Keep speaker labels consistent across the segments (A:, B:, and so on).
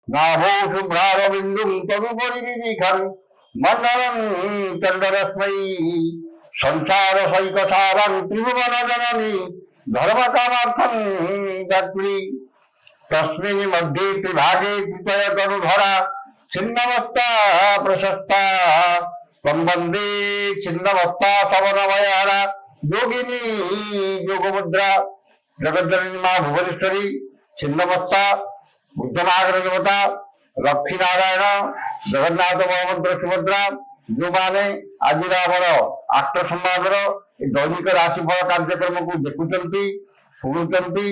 A: नाभो शुभ्रारविन्दुं तदुपरि विविखन् मण्डलं चण्डरश्मै संसारसैकसारं त्रिभुवनजननी धर्मकामार्थं दत्मि तस्मिन् मध्ये त्रिभागे कृपयतनुधरा छिन्नमस्ता प्रशस्ता संबंधे छिन्नमस्ता सवनमयारा योगिनी योगमुद्रा जगज्जननी मां भुवनेश्वरी छिन्नमस्ता बुद्धनागर देवता लक्ष्मी नारायण जगन्नाथ बलभद्र सुभद्रा जो मैंने आज आष्ट संवादर दैनिक राशिफल कार्यक्रम को देखुंट शुणुंट से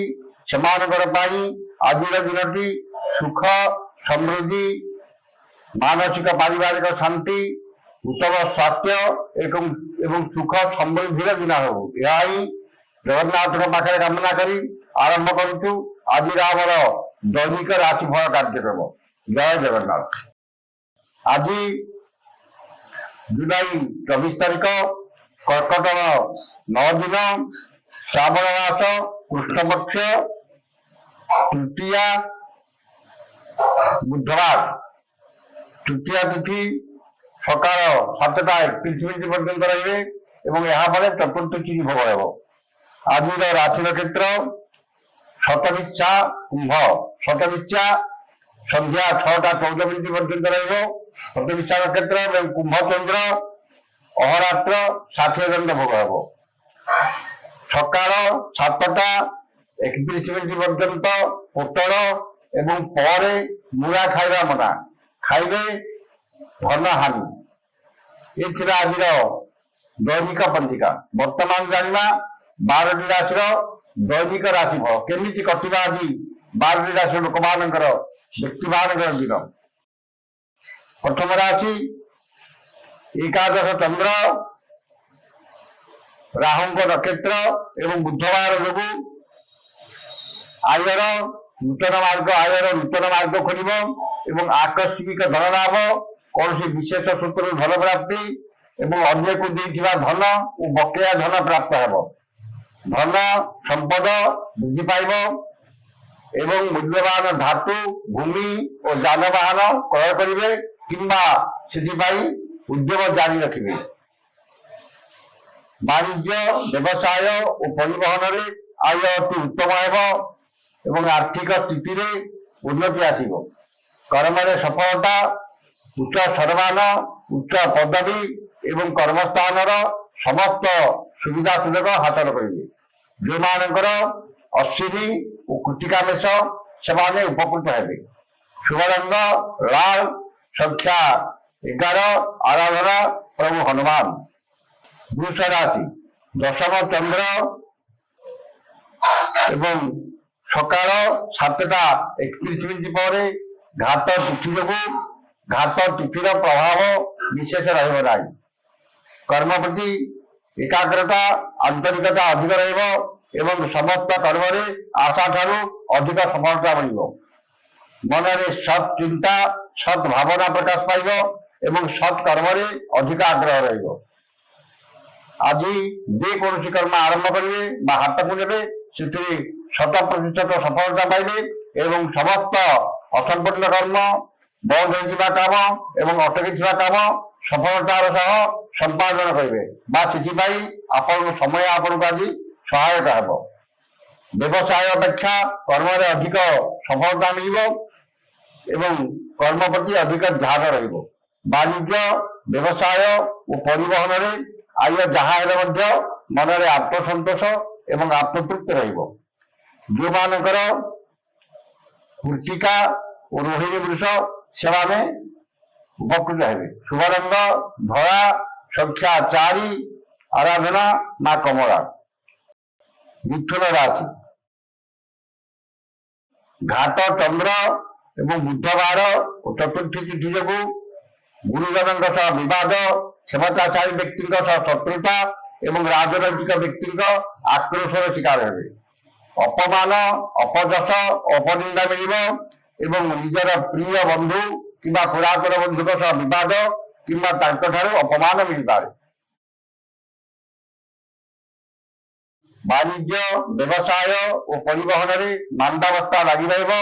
A: आज दिन सुख समृद्धि मानसिक पारिवारिक शांति उत्तम स्वास्थ्य एवं सुख समृद्धि दिन हो यह जगन्नाथ पाखे कामना कर आरंभ करूँ आज दैनिक राशिफल कार्यक्रम। जय जगन्नाथ। आज जुलाई 24 तारीख कर्कट 9 दिन श्रावण मास कृष्ण पक्ष तृतीया बुधवार तृतीया तिथि सकाल 7:31 पर्यंत रही चतुर्थ तिथि भोग हो। आज राशि नक्षत्र शतविच्छा कुंभ शतविच्छा संध्या 6:14 पर्यंत रही शतविच्छा नक्षत्र कुंभ चंद्र अहरात्र 60 दंड भोग हो। सकाल 7:31 पर्यंत पोटल एवं पर मूला खाइबा मना खाइबे धन हानि ये आज दैनिक पंजिका। वर्तमान जाना 12टी राशि दैनिक राशिफल केमिति कटिबा आज 12टी राशि लोक मानकर व्यक्ति मानकर दिन। प्रथम राशि एकादश चंद्र राहु नक्षत्र एवं बुधवार जो आयर नूतन मार्ग खोल आकस्मिक धन लाभ कौन विशेष सूत्र धन प्राप्ति एवं अन्य को देथिबा धन और बकेया धन प्राप्त हो। धन संपद वृद्धि पाइब एवं मूल्यवान धातु भूमि और जानवाहन क्रय करेंगे किंबा से उद्यम जारी रखिए। वाणिज्य व्यवसाय और परिवहन में आय अति उत्तम एवं आर्थिक स्थिति में उन्नति आसिब। कर्म सफलता उच्च सम्मान उच्च पदवी एवं कर्मस्थान समस्त सुविधा सुजोग हासिल करेंगे। जो मानकर अश्विनी और कृतिका मेष से उपकृत हेबे। शुभ रंग लाल संख्या 11 आराधना प्रभु हनुमान। वृष राशि दशम चंद्र एवं सकाल 7:31 पर घात तिथि जो घात तिथिर प्रभाव विशेष रहा। कर्म प्रति एकाग्रता आंतरिकता अधिक एवं समस्त कर्म आशा ठारू अधिक सफलता मिल। मन में सत् चिंता सत् भावना प्रकाश पाइब एवं सत् कर्म अधिक आग्रह रही। आज जेकोसी कर्म आरंभ करेंगे हाथ को ने 100% सफलता पाइबे एवं समस्त असंपूर्ण कर्म बंद होता काम एवं अटकी काम सफलतार सह संपादन करेंगे आपण समय आपन को आज सहायक हो। व्यवसाय अपेक्षा कर्म अधिक सफलता मिल एवं कर्म प्रति अधिक ध्यान रही। वाणिज्य व्यवसाय और परिवहन में आय जहाँ मन में आत्मसंतोष एवं आत्मतृप्ति रही। जो मानकर कृतिका और रोहिणी वृष से उपकृत हेबे। शुभ रंग धला संख्या 4 आराधना मां कमला। मिथुन राशि घात चंद्र एवं बुधवार और चतुर्थी तिथि जो गुरुजन विवाद क्षमताशाली व्यक्ति शत्रुता एवं राजनैतिक व्यक्ति आक्रोशर शिकार हेबे। अपमान अपजस अपनिंदा मिल एवं निजर प्रिय बंधु किंबा पुरातन बंधु विवाद किंबा अपमान मिल पारे। ବାଣିଜ୍ୟ ବ୍ୟବସାୟ ଓ ପରିବହନରେ ମାନ୍ଦାବସ୍ଥା ଲାଗି ରହିବ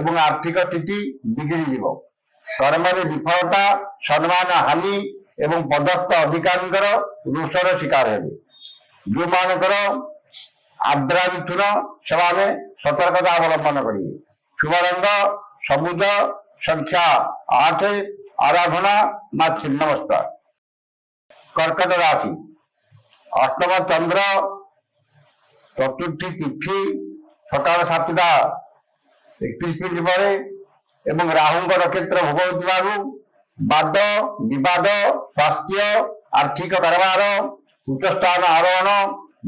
A: ଏବଂ ଆର୍ଥିକ ସ୍ଥିତି ବିଗିଡ଼ିଯିବ। କର୍ମରେ ବିଫଳତା, ସମ୍ମାନ ହାନି ଏବଂ ପଦସ୍ଥ ଅଧିକାରୀଙ୍କର ରୋଷର ଶିକାର ହେବେ। ଯେଉଁମାନଙ୍କର ଆର୍ଦ୍ରା ମିଥୁନ ସେମାନେ ସତର୍କତା ଅବଲମ୍ବନ କରିବେ। ଶୁଭ ରଙ୍ଗ ସବୁଜ, ସଂଖ୍ୟା 8, ଆରାଧନା ମା ଛିନ୍ନମସ୍ତା। କର୍କଟ ରାଶି, ଅଷ୍ଟମ ଚନ୍ଦ୍ର ଚତୁର୍ଥୀ ତିଥି ସକାଳ 7ଟା31 ପରେ ଏବଂ ରାହୁଙ୍କ ନକ୍ଷତ୍ର ଭୋଗ ହେଉଥିବାରୁ ବାଦ ବିବାଦ, ସ୍ୱାସ୍ଥ୍ୟ, ଆର୍ଥିକ କାରବାର, ଉଚ୍ଚସ୍ଥାନ ଆରୋହଣ,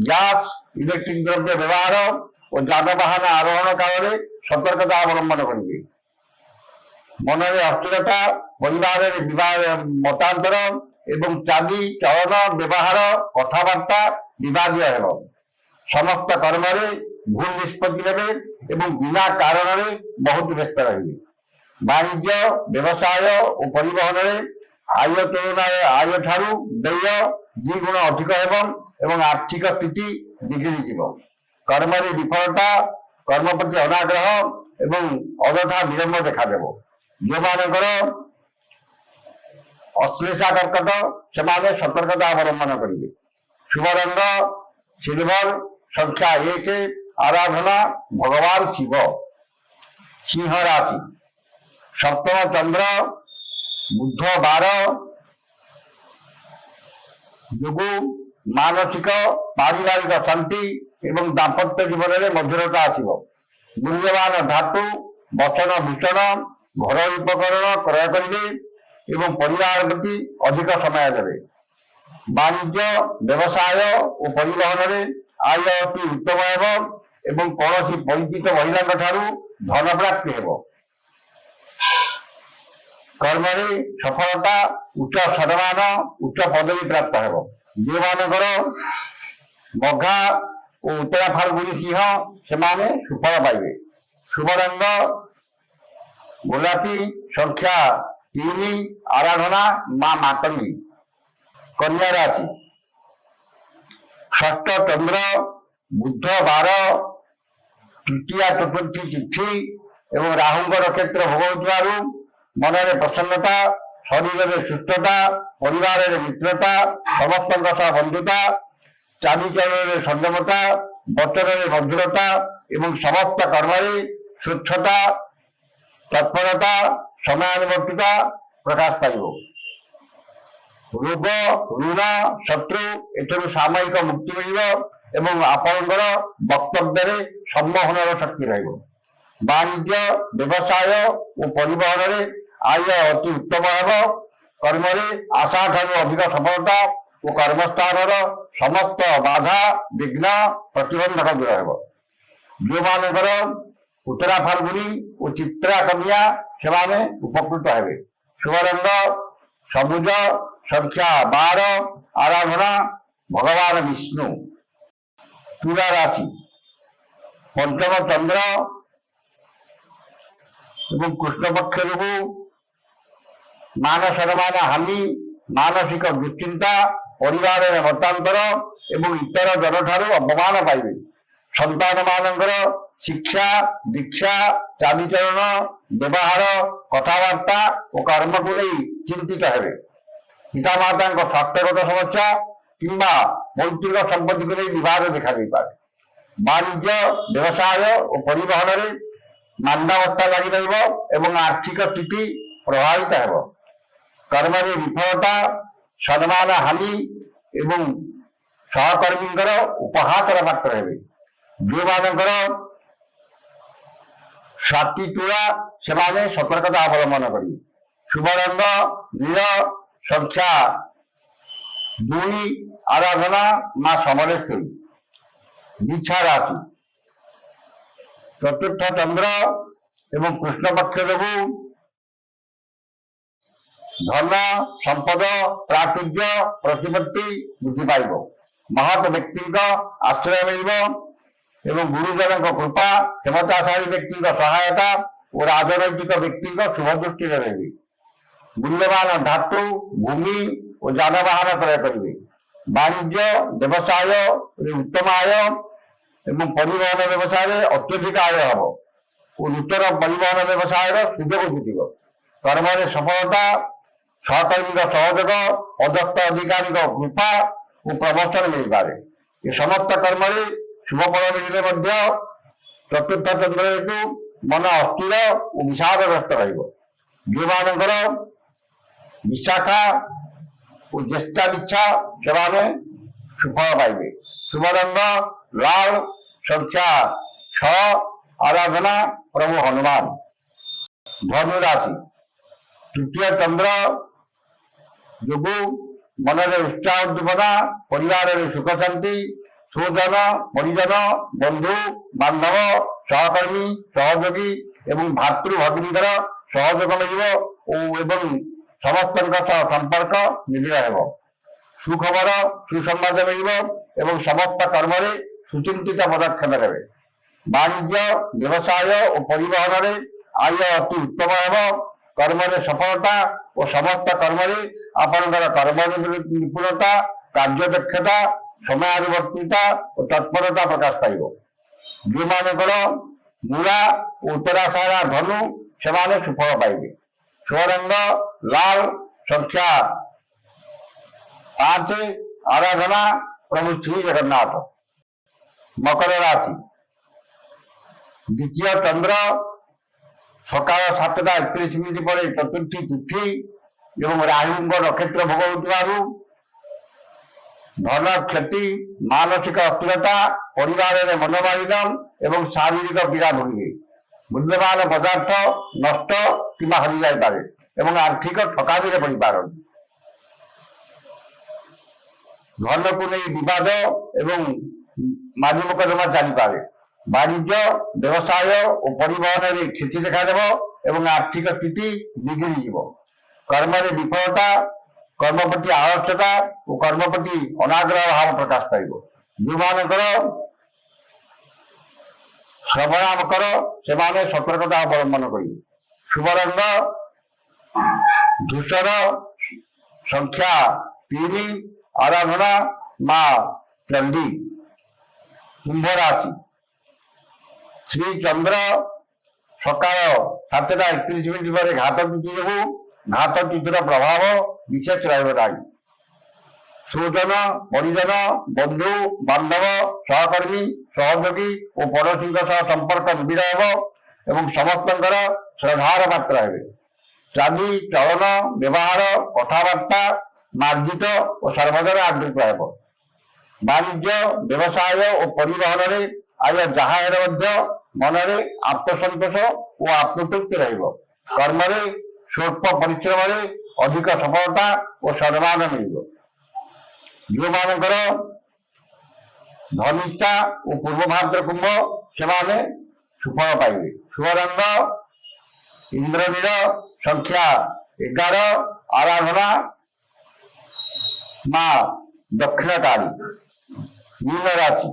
A: ଗ୍ୟାସ୍ ଇଲେକ୍ଟ୍ରିକ ଦ୍ରବ୍ୟ ବ୍ୟବହାର ଓ ଯାନବାହନ ଆରୋହଣ କାଳରେ ସତର୍କତା ଅବଲମ୍ବନ କରିବେ। ମନରେ ଅସ୍ଥିରତା, ପରିବାରରେ ମତାନ୍ତର ଏବଂ ଚାଲି ଚଳନ ବ୍ୟବହାର କଥାବାର୍ତ୍ତା ବିବାଦୀୟ ହେବ। ସମସ୍ତ କର୍ମରେ ଭୁଲ ନିଷ୍ପତ୍ତି ନେବେ ଏବଂ ବିନା କାରଣରେ ବହୁତ ବ୍ୟସ୍ତ ରହିବେ। ବାଣିଜ୍ୟ ବ୍ୟବସାୟ ଓ ପରିବହନରେ ଆୟ ତୁଳନାରେ ଆୟ ଠାରୁ ବ୍ୟୟ 2 ଗୁଣ ଅଧିକ ହେବ ଏବଂ ଆର୍ଥିକ ସ୍ଥିତି ବିଗିଡ଼ିଯିବ। କର୍ମରେ ବିଫଳତା, କର୍ମ ପ୍ରତି ଅନାଗ୍ରହ ଏବଂ ଅଯଥା ବିଳମ୍ବ ଦେଖାଦେବ। ଯେଉଁମାନଙ୍କର ଅଶ୍ଳେଷା କର୍କଟ ସେମାନେ ସତର୍କତା ଅବଲମ୍ବନ କରିବେ। ଶୁଭ ରଙ୍ଗ ସିଲଭର, ସଂଖ୍ୟା 1, ଆରାଧନା ଭଗବାନ ଶିବ। ସିଂହ ରାଶି, ସପ୍ତମ ଚନ୍ଦ୍ର ବୁଧବାର ଯୋଗୁଁ ମାନସିକ ପାରିବାରିକ ଶାନ୍ତି ଏବଂ ଦାମ୍ପତ୍ୟ ଜୀବନରେ ମଧୁରତା ଆସିବ। ମୂଲ୍ୟବାନ ଧାତୁ, ବଚନ ଭୂଷଣ, ଘରୋଇ ଉପକରଣ କ୍ରୟ କରିବେ ଏବଂ ପରିବାର ପ୍ରତି ଅଧିକ ସମୟ ଦେବେ। ବାଣିଜ୍ୟ ବ୍ୟବସାୟ ଓ ପରିବହନରେ ଆୟ ଅତି ଉତ୍ତମ ହେବ ଏବଂ କୌଣସି ପରିଚିତ ମହିଳାଙ୍କ ଠାରୁ ଧନ ପ୍ରାପ୍ତି ହେବ। କର୍ମରେ ସଫଳତା, ଉଚ୍ଚ ସମ୍ମାନ, ଉଚ୍ଚ ପଦବୀ ପ୍ରାପ୍ତ ହେବ। ଯେଉଁମାନଙ୍କର ମଘା ଓ ଉତ୍ତରା ଫାଲ୍ଗୁନୀ ସିଂହ ସେମାନେ ସୁଫଳ ପାଇବେ। ଶୁଭ ରଙ୍ଗ ଗୋଲାପୀ, ସଂଖ୍ୟା 3, ଆରାଧନା ମା ମାତଙ୍ଗୀ। କନ୍ୟା ରାଶି, ଷଷ୍ଠ ଚନ୍ଦ୍ର ବୁଧବାର ତୃତୀୟା ଚତୁର୍ଥୀ ତିଥି ଏବଂ ରାହୁଙ୍କ ନକ୍ଷତ୍ର ଭୋଗ ହେଉଥିବାରୁ ମନରେ ପ୍ରସନ୍ନତା, ଶରୀରରେ ସୁସ୍ଥତା, ପରିବାରରେ ମିତ୍ରତା, ସମସ୍ତଙ୍କ ସହ ବନ୍ଧୁତା, ଚାଲିଚଳନରେ ସଂଯମତା, ବଚନରେ ମଧୁରତା ଏବଂ ସମସ୍ତ କର୍ମରେ ସ୍ୱଚ୍ଛତା, ତତ୍ପରତା, ସମୟାନୁବର୍ତ୍ତିତା ପ୍ରକାଶ ପାଇବ। ରୋଗ, ଋଣ, ଶତ୍ରୁ ଏଠାରୁ ସାମୟିକ ମୁକ୍ତି ମିଳିବ ଏବଂ ଆପଣଙ୍କର ବକ୍ତବ୍ୟରେ ସମ୍ମୋହନର ଶକ୍ତି ରହିବ। ବାଣିଜ୍ୟ ବ୍ୟବସାୟ ଓ ପରିବହନରେ ଆୟ ଅତି ଉତ୍ତମ ହେବ। କର୍ମରେ ଆଶା ଠାରୁ ଅଧିକ ସଫଳତା ଓ କର୍ମସ୍ଥାନର ସମସ୍ତ ବାଧା ବିଘ୍ନ ପ୍ରତିବନ୍ଧକ ଦୂର ହେବ। ଯେଉଁମାନଙ୍କର ଉତ୍ତରା ଫାଲ୍ଗୁନୀ ଓ ଚିତ୍ରା କନ୍ୟା ସେମାନେ ଉପକୃତ ହେବେ। ଶୁଭ ରଙ୍ଗ ସବୁଜ, ସଂଖ୍ୟା 12, ଆରାଧନା ଭଗବାନ ବିଷ୍ଣୁ। ତୁଳା ରାଶି, ପଞ୍ଚମ ଚନ୍ଦ୍ର ଏବଂ କୃଷ୍ଣ ପକ୍ଷ ଯୋଗୁଁ ମାନ ସମ୍ମାନ ହାନି, ମାନସିକ ଦୁଶ୍ଚିନ୍ତା, ପରିବାରରେ ମତାନ୍ତର ଏବଂ ଇତର ଜନଠାରୁ ଅପମାନ ପାଇବେ। ସନ୍ତାନ ମାନଙ୍କର ଶିକ୍ଷା, ଦୀକ୍ଷା, ଚାଲିଚଳନ, ବ୍ୟବହାର, କଥାବାର୍ତ୍ତା ଓ କର୍ମକୁ ନେଇ ଚିନ୍ତିତ ହେବେ। ପିତାମାତାଙ୍କ ସ୍ୱାସ୍ଥ୍ୟଗତ ସମସ୍ୟା କିମ୍ବା ପୈତୃକ ସମ୍ପତ୍ତିକୁ ନେଇ ବିବାଦ ଦେଖାଦେଇପାରେ। ବାଣିଜ୍ୟ ବ୍ୟବସାୟ ଓ ପରିବହନରେ ମାନ୍ଦାବସ୍ଥା ଲାଗି ରହିବ ଏବଂ ଆର୍ଥିକ ସ୍ଥିତି ପ୍ରଭାବିତ ହେବ। କର୍ମରେ ବିଫଳତା, ସମ୍ମାନ ହାନି ଏବଂ ସହକର୍ମୀଙ୍କର ଉପହାସର ପାତ୍ର ହେବେ। ଯେଉଁମାନଙ୍କର ସ୍ୱାତି ତୁଳା ସେମାନେ ସତର୍କତା ଅବଲମ୍ବନ କରିବେ। ଶୁଭ ରଙ୍ଗ ନୀଳ, ସଂଖ୍ୟା 2, ଆରାଧନା ମା ସମଲେଶ୍ୱରୀ। ବିଛା ରାଶି, ଚତୁର୍ଥ ଚନ୍ଦ୍ର ଏବଂ କୃଷ୍ଣ ପକ୍ଷ ଯୋଗୁଁ ଧନ, ସମ୍ପଦ, ପ୍ରାଚୁର୍ଯ୍ୟ, ପ୍ରତିପତ୍ତି ବୃଦ୍ଧି ପାଇବ। ମହତ୍ ବ୍ୟକ୍ତିଙ୍କ ଆଶ୍ରୟ ମିଳିବ ଏବଂ ଗୁରୁଜନଙ୍କ କୃପା, କ୍ଷମତାଶାଳୀ ବ୍ୟକ୍ତିଙ୍କ ସହାୟତା ଓ ରାଜନୈତିକ ବ୍ୟକ୍ତିଙ୍କ ଶୁଭ ଦୃଷ୍ଟିରେ ରହିବେ। ମୂଲ୍ୟବାନ ଧାତୁ, ଭୂମି ଓ ଯାନବାହନ କ୍ରୟ କରିବେ। ବାଣିଜ୍ୟ ବ୍ୟବସାୟରେ ଉତ୍ତମ ଆୟ ଏବଂ ପରିବହନ ବ୍ୟବସାୟରେ ଅତ୍ୟଧିକ ଆୟ ହେବ ଓ ନୂତନ ପରିବହନ ବ୍ୟବସାୟର ସୁଯୋଗ ଜୁଟିବ। କର୍ମରେ ସଫଳତା, ସହକର୍ମୀଙ୍କ ସହଯୋଗ, ପଦସ୍ଥ ଅଧିକାରୀଙ୍କ କୃପା ଓ ପ୍ରମୋଶନ ମିଳିପାରେ। ଏ ସମସ୍ତ କର୍ମରେ ଶୁଭ ଫଳ ମିଳିଲେ ମଧ୍ୟ ଚତୁର୍ଥ ଚନ୍ଦ୍ର ହେତୁ ମନ ଅସ୍ଥିର ଓ ବିଷାଦଗ୍ରସ୍ତ ରହିବ। ଯେଉଁମାନଙ୍କର ବିଶାଖା ଓ ଜ୍ୟେଷ୍ଠା ବିଚ୍ଛା ସେମାନେ ସୁଫଳ ପାଇବେ। ଶୁଭ ରଙ୍ଗ ଲାଲ, ସଂଖ୍ୟା 6, ଆରାଧନା ପ୍ରଭୁ ହନୁମାନ। ଧନୁ ରାଶି, ତୃତୀୟ ଚନ୍ଦ୍ର ଯୋଗୁଁ ମନରେ ଉତ୍ସାହ ଉଦ୍ଦୀପନା, ପରିବାରରେ ସୁଖ ଶାନ୍ତି, ସ୍ୱଜନ, ପରିଜନ, ବନ୍ଧୁ ବାନ୍ଧବ, ସହକର୍ମୀ, ସହଯୋଗୀ ଏବଂ ଭାତୃ ଭଗ୍ନୀଙ୍କର ସହଯୋଗ ମିଳିବ ଏବଂ ସମସ୍ତଙ୍କ ସହ ସମ୍ପର୍କ ନିବିଡ଼ ହେବ। ସୁଖବର, ସୁସମ୍ବାଦ ମିଳିବ ଏବଂ ସମସ୍ତ କର୍ମରେ ସୁଚିନ୍ତିତ ପଦକ୍ଷେପ ନେବେ। ବାଣିଜ୍ୟ, ବ୍ୟବସାୟ ଓ ପରିବହନରେ ଆୟ ଅତି ଉତ୍ତମ ହେବ। କର୍ମରେ ସଫଳତା ଓ ସମସ୍ତ କର୍ମରେ ଆପଣଙ୍କର କର୍ମ ନିପୁଣତା, କାର୍ଯ୍ୟଦକ୍ଷତା, ସମୟାନୁବର୍ତ୍ତିତା ଓ ତତ୍ପରତା ପ୍ରକାଶ ପାଇବ। ଯେଉଁମାନଙ୍କର ମୂଳା ଓ ଉତ୍ତରାଷାଢ଼ା ଧନୁ ସେମାନେ ସୁଫଳ ପାଇବେ। ସ୍ୱରଙ୍ଗ ଲାଲ, ସଂଖ୍ୟା 5, ଆରାଧନା ପ୍ରଭୁ ଶ୍ରୀ ଜଗନ୍ନାଥ। ମକର ରାଶି, ଦ୍ୱିତୀୟ ଚନ୍ଦ୍ର ସକାଳ 7:31 ପରେ ଚତୁର୍ଥୀ ତିଥି ଏବଂ ରାହୁଙ୍କ ନକ୍ଷତ୍ର ଭୋଗ ହେଉଥିବାରୁ ଧନ କ୍ଷତି, ମାନସିକ ଅସ୍ଥିରତା, ପରିବାରରେ ମନୋମାଳିନ୍ୟ ଏବଂ ଶାରୀରିକ ପୀଡ଼ା ଭୋଗିବେ। ମୂଲ୍ୟବାନ ପଦାର୍ଥ ନଷ୍ଟ କିମ୍ବା ହଜିଯାଇପାରେ ଏବଂ ଆର୍ଥିକ ଠକାମିରେ ପଡ଼ିପାରନ୍ତି। ଧନକୁ ନେଇ ବିବାଦ ଏବଂ ମାଝି ମୋକଦ୍ଦମା ଚାଲିପାରେ। ବାଣିଜ୍ୟ, ବ୍ୟବସାୟ ଓ ପରିବହନରେ କ୍ଷତି ଦେଖାଦେବ ଏବଂ ଆର୍ଥିକ ସ୍ଥିତି ବିଗିଡ଼ିଯିବ। କର୍ମରେ ବିଫଳତା, କର୍ମ ପ୍ରତି ଆଳସ୍ୟତା ଓ କର୍ମ ପ୍ରତି ଅନାଗ୍ରହ ଭାବ ପ୍ରକାଶ ପାଇବ। ଯେଉଁମାନଙ୍କର ଶ୍ରବଣ ମକର ସେମାନେ ସତର୍କତା ଅବଲମ୍ବନ କରିବେ। ଶୁଭ ରଙ୍ଗ ଧୂସର, ସଂଖ୍ୟା 3, ଆରାଧନା ମା ଚଣ୍ଡୀ। କୁମ୍ଭ ରାଶି, ଶ୍ରୀ ଚନ୍ଦ୍ର ସକାଳ 7:31 ପରେ ଘାତ ତିଥି ଯୋଗୁଁ ଘାତ ତିଥିର ପ୍ରଭାବ ବିଶେଷ ରହିବ ନାହିଁ। ସ୍ୱଜନ, ପରିଜନ, ବନ୍ଧୁ ବାନ୍ଧବ, ସହକର୍ମୀ, ସହଯୋଗୀ ଓ ପଡ଼ୋଶୀଙ୍କ ସହ ସମ୍ପର୍କ ନିବିଡ଼ ହେବ ଏବଂ ସମସ୍ତଙ୍କର ଶ୍ରଦ୍ଧାର ପାତ୍ର ହେବେ। ଚାଲି ଚଳନ, ବ୍ୟବହାର, କଥାବାର୍ତ୍ତା ମାର୍ଜିତ ଓ ସର୍ବଦା ଆଦୃତ ହେବ। ବାଣିଜ୍ୟ, ବ୍ୟବସାୟ ଓ ପରିବହନରେ ଆୟ ଯାହା ହେଲେ ମଧ୍ୟ ମନରେ ଆତ୍ମସନ୍ତୋଷ ଓ ଆତ୍ମତୃପ୍ତି ରହିବ। କର୍ମରେ ସ୍ୱଳ୍ପ ପରିଶ୍ରମରେ ଅଧିକ ସଫଳତା ଓ ସମ୍ମାନ ମିଳିବ। ଯେଉଁମାନଙ୍କର ଧନିଷ୍ଠା ଓ ପୂର୍ବଭାଦ୍ର କୁମ୍ଭ ସେମାନେ ସୁଫଳ ପାଇବେ। ଶୁଭ ରଙ୍ଗ ଇନ୍ଦ୍ରନୀଳ, ସଂଖ୍ୟା 11, ଆରାଧନା ମା ଦକ୍ଷିଣକାଳୀ। ମୀନ ରାଶି,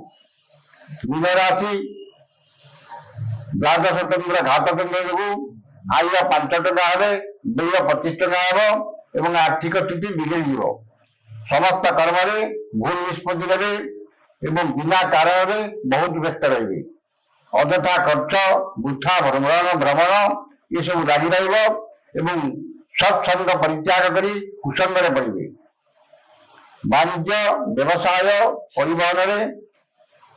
A: ଦ୍ୱାଦଶ ଚନ୍ଦ୍ର ଘାତ ଚନ୍ଦ୍ର ଯୋଗୁଁ ଆୟ 5 ଟଙ୍କା ହେଲେ ବ୍ୟୟ 25 ଟଙ୍କା ହେବ ଏବଂ ଆର୍ଥିକ ସ୍ଥିତି ବିଗିଡ଼ିଯିବ। ସମସ୍ତ କର୍ମରେ ଭୁଲ ନିଷ୍ପତ୍ତି ନେବେ ଏବଂ ବିନା କାରଣରେ ବହୁତ ବ୍ୟସ୍ତ ରହିବେ। ଅଯଥା ଖର୍ଚ୍ଚ, ବୃଥା ଭ୍ରମଣ ଏସବୁ ଲାଗି ରହିବ ଏବଂ ସତ୍ସଙ୍ଗ ପରିତ୍ୟାଗ କରି କୁସଙ୍ଗରେ ପଡ଼ିବେ। ବାଣିଜ୍ୟ, ବ୍ୟବସାୟ, ପରିବହନରେ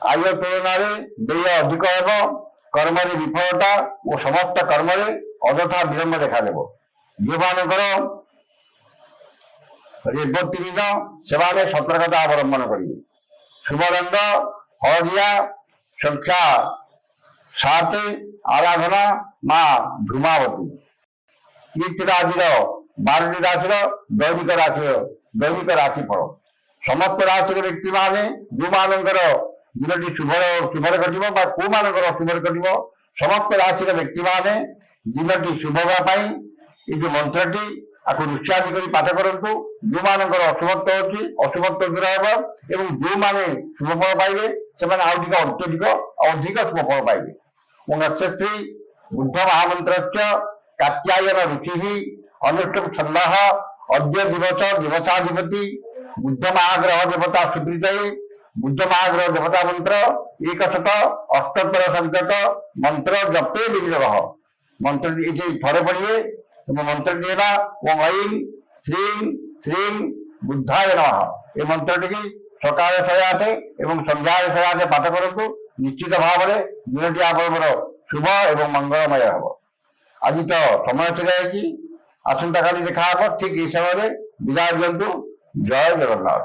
A: ଆୟ ତୁଳନାରେ ବ୍ୟୟ ଅଧିକ ହେବ। କର୍ମରେ ବିଫଳତା ଓ ସମସ୍ତ କର୍ମରେ ଅଯଥା ବିଳମ୍ବ ଦେଖାଦେବ। ଯେଉଁମାନଙ୍କର ରେବତୀ ଦିନ ସେମାନେ ସତର୍କତା ଅବଲମ୍ବନ କରିବେ। ଶୁଭ ରଙ୍ଗ ହଳଦିଆ, ସଂଖ୍ୟା 7, ଆରାଧନା ମା ଧୂମାବତୀ। ରାଶିର 12ଟି ରାଶିର ଦୈନିକ ରାଶିଫଳ। ସମସ୍ତ ରାଶିର ବ୍ୟକ୍ତିମାନେ ଯେଉଁମାନଙ୍କର ଦିନଟି ଶୁଭରେ ଘଟିବ ବା କୋଉମାନଙ୍କର ଅଶୁଭରେ ଘଟିବ, ସମସ୍ତ ରାଶିର ବ୍ୟକ୍ତିମାନେ ଦିନଟି ଶୁଭ ହେବା ପାଇଁ এই যে মন্ত্রটি আକୁ ରୁଚାଦି କରି ପାଠ କରନ୍ତୁ। ଯେଉଁମାନଙ୍କର ଅଶୁଭତ୍ୱ ଅଛି ଅଶୁଭତ୍ୱ ଦୂର ହେବ ଏବଂ ଯେଉଁମାନେ ଶୁଭଫଳ ପାଇବେ ସେମାନେ ଆଉ ଟିକେ ଅଧିକ ଶୁଭଫଳ ପାଇବେ। ନକ୍ଷତ୍ରୀ ବୁଦ୍ଧ ମହାମନ୍ତ୍ରଶ୍ଚ କାତ୍ୟାୟନ ରୁଚିଃ ଅନୁଷ୍ଠୁପ ଛନ୍ଦଃ ଅଦ୍ୟ ଦିବସାଧିପତି ବୁଦ୍ଧ ମହାଗ୍ରହ ଦେବତା ସୁପ୍ରୀତୟେ ବୁଦ୍ଧ ମହାଗ୍ରହ ଦେବତା ମନ୍ତ୍ର 178 ମନ୍ତ୍ର ଜପେ ବିନିଯୋଗ ମନ୍ତ୍ରଟି ଏଠି ଥରେ ପଢିବେ ଏବଂ ମନ୍ତ୍ରଟି ହେଲା ଓଁ ଐଂ ଶ୍ରୀଂ ଶ୍ରୀଂ ବୁଦ୍ଧାୟ ନମଃ। ଏ ମନ୍ତ୍ରଟିକି ସକାଳେ 108 ଏବଂ ସନ୍ଧ୍ୟାରେ 108 ପାଠ କରନ୍ତୁ। ନିଶ୍ଚିତ ଭାବରେ ଦିନଟି ଆପଣଙ୍କର ଶୁଭ ଏବଂ ମଙ୍ଗଳମୟ ହେବ। ଆଜି ତ ସମୟ ଯାଇଛି, ଆସନ୍ତାକାଲି ଦେଖା ହେବ ଠିକ ଏହି ସମୟରେ। ବିଦାୟ ଦିଅନ୍ତୁ। ଜୟ ଜଗନ୍ନାଥ।